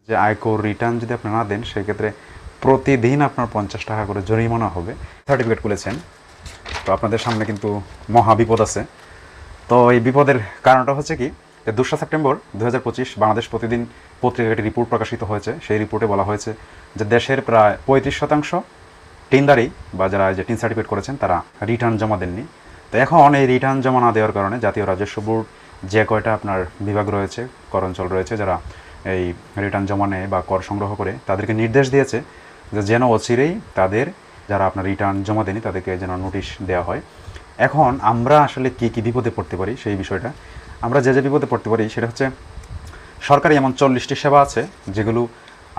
যে আয়কর রিটার্ন যদি আপনি না দেন সেক্ষেত্রে প্রতিদিন আপনার 50 টাকা করে জরিমানা হবে। সার্টিফিকেট খুলেছেন, তো আপনাদের সামনে কিন্তু মহা বিপদ আছে। তো এই বিপদের কারণটা হচ্ছে কি, 2 সেপ্টেম্বর 2025 বাংলাদেশ প্রতিদিন পত্রিকায় একটি রিপোর্ট প্রকাশিত হয়েছে। সেই রিপোর্টে বলা হয়েছে যে দেশের প্রায় 35% টিনদারি বা যারা যে টিন সার্টিফিকেট করেছেন তারা রিটার্ন জমা দেননি। তো এখন এই রিটার্ন জমা না দেওয়ার কারণে জাতীয় রাজস্ব বোর্ড যে কয়টা আপনার বিভাগ রয়েছে, কর অঞ্চল রয়েছে, যারা এই রিটার্ন জমা নেয় বা কর সংগ্রহ করে, তাদেরকে নির্দেশ দিয়েছে যে যেন অচিরেই তাদের যারা আপনার রিটার্ন জমা দেয়নি তাদেরকে যেন নোটিশ দেওয়া হয়। এখন আমরা আসলে কী কী বিপদে পড়তে পারি সেই বিষয়টা, আমরা যে বিপদে পড়তে পারি সেটা হচ্ছে সরকারি এমন 40টি সেবা আছে যেগুলো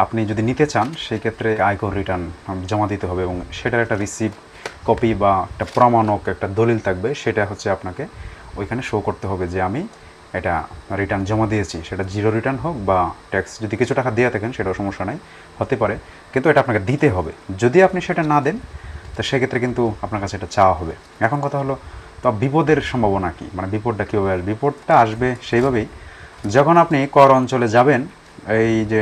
আপনি যদি নিতে চান সেই ক্ষেত্রে আয়কর রিটার্ন জমা দিতে হবে এবং সেটার একটা রিসিপ্ট কপি বা একটা প্রমাণক একটা দলিল থাকবে, সেটা হচ্ছে আপনাকে ওইখানে শো করতে হবে যে আমি এটা রিটার্ন জমা দিয়েছি। সেটা জিরো রিটার্ন হোক বা ট্যাক্স যদি কিছু টাকা দিয়ে থাকেন সেটাও সমস্যা নাই, হতে পারে, কিন্তু এটা আপনাকে দিতে হবে। যদি আপনি সেটা না দেন তো সেক্ষেত্রে কিন্তু আপনার কাছে এটা চাওয়া হবে। এখন কথা হলো, তো বিপদের সম্ভাবনা কী, মানে বিপদটা কীভাবে আসবে? বিপদটা আসবে সেইভাবেই, যখন আপনি কর অঞ্চলে যাবেন এই যে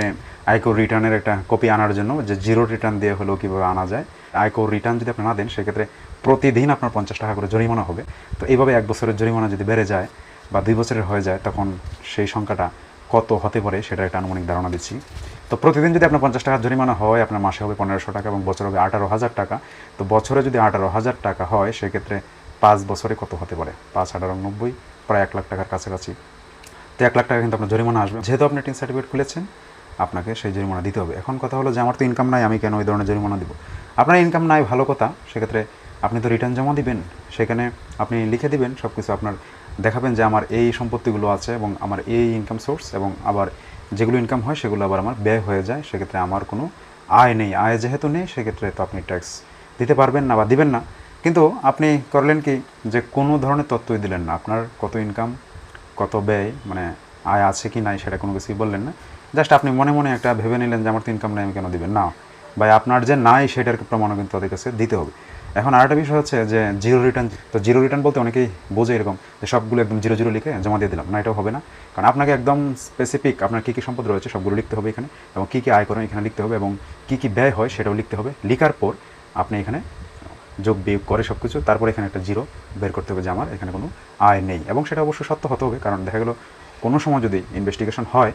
আয়কর রিটার্নের একটা কপি আনার জন্য, যে জিরো রিটার্ন দিয়ে হলেও কীভাবে আনা যায়। আয়কর রিটার্ন যদি আপনি না দেন সেক্ষেত্রে প্রতিদিন আপনার 50 টাকা করে জরিমানা হবে। তো এইভাবে 1 বছরের জরিমানা যদি বেড়ে যায় বা 2 বছরের হয়ে যায়, তখন সেই সংখ্যাটা কত হতে পারে সেটা একটা আনুমানিক ধারণা দিচ্ছি। তো প্রতিদিন যদি আপনার 50 টাকা জরিমানা হয়, আপনার মাসে হবে 1500 টাকা এবং বছর হবে 18,000 টাকা। তো বছরে যদি 18,000 টাকা হয় সেক্ষেত্রে 5 বছরে কত হতে পারে? 5 18 90, প্রায় 1 লাখ টাকার কাছাকাছি। তো 1 লাখ টাকা কিন্তু আপনার জরিমানা আসবে। যেহেতু আপনি টিন সার্টিফিকেট খুলেছেন, আপনাকে সেই জরিমানা দিতে হবে। এখন কথা হলো যে আমার তো ইনকাম নাই, আমি কেন ওই ধরনের জরিমানা দিব? আপনার ইনকাম নাই ভালো কথা, সেক্ষেত্রে আপনি তো রিটার্ন জমা দিবেন, সেখানে আপনি লিখে দিবেন সব কিছু, আপনার দেখাবেন যে আমার এই সম্পত্তিগুলো আছে এবং আমার এই ইনকাম সোর্স, এবং আবার যেগুলো ইনকাম হয় সেগুলো আবার আমার ব্যয় হয়ে যায়, সেক্ষেত্রে আমার কোনো আয় নেই। আয় যেহেতু নেই সেক্ষেত্রে তো আপনি ট্যাক্স দিতে পারবেন না বা দিবেন না। কিন্তু আপনি করলেন কি, যে কোনো ধরনের তথ্যই দিলেন না, আপনার কত ইনকাম কত ব্যয়, মানে আয় আছে কি নাই সেটা কোনো কিছুই বললেন না। জাস্ট আপনি মনে মনে একটা ভেবে নিলেন যে আমার তো ইনকাম নাই, আমি কেন দিবেন না ভাই? আপনার যে নাই সেটার প্রমাণও কিন্তু তাদের কাছে দিতে হবে। এখন আরেকটা বিষয় হচ্ছে যে জিরো রিটার্ন। তো জিরো রিটার্ন বলতে অনেকেই বোঝে এরকম যে সবগুলো একদম জিরো জিরো লিখে জমা দিয়ে দিলাম, না, এটাও হবে না। কারণ আপনাকে একদম স্পেসিফিক আপনার কী কী সম্পদ রয়েছে সবগুলো লিখতে হবে এখানে, এবং কী কী আয় করেন এখানে লিখতে হবে, এবং কী কী ব্যয় হয় সেটাও লিখতে হবে। লিখার পর আপনি এখানে যোগ বিয়োগ করে সব কিছু, তারপরে এখানে একটা জিরো বের করতে হবে যে আমার এখানে কোনো আয় নেই। এবং সেটা অবশ্যই সত্য হতে হবে, কারণ দেখা গেলো কোনো সময় যদি ইনভেস্টিগেশন হয়,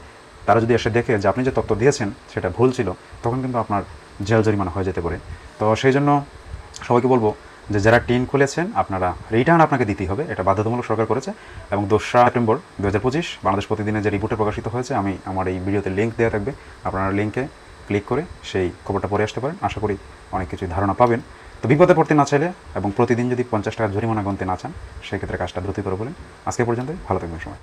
তারা যদি এসে দেখে যে আপনি যে তথ্য দিয়েছেন সেটা ভুল ছিল, তখন কিন্তু আপনার জেল জরিমানা হয়ে যেতে পারে। তো সেই জন্য সবাইকে বলবো যে যারা টিন খুলেছেন আপনারা রিটার্ন আপনাকে দিতেই হবে, এটা বাধ্যতামূলক সরকার করেছে। এবং 2 সেপ্টেম্বর 2025 বাংলাদেশ প্রতিদিনে যে রিপোর্টে প্রকাশিত হয়েছে, আমি আমার এই ভিডিওতে লিঙ্ক দেওয়া থাকবে, আপনারা লিঙ্কে ক্লিক করে সেই খবরটা পড়ে আসতে পারেন। আশা করি অনেক কিছু ধারণা পাবেন। তো বিপদে পড়তে না চাইলে এবং প্রতিদিন যদি 50 টাকা জরিমানা গুনতে না চান, সেক্ষেত্রে কাজটা দ্রুতই করে বলেন। আজকে পর্যন্ত ভালো থাকবেন সবাই।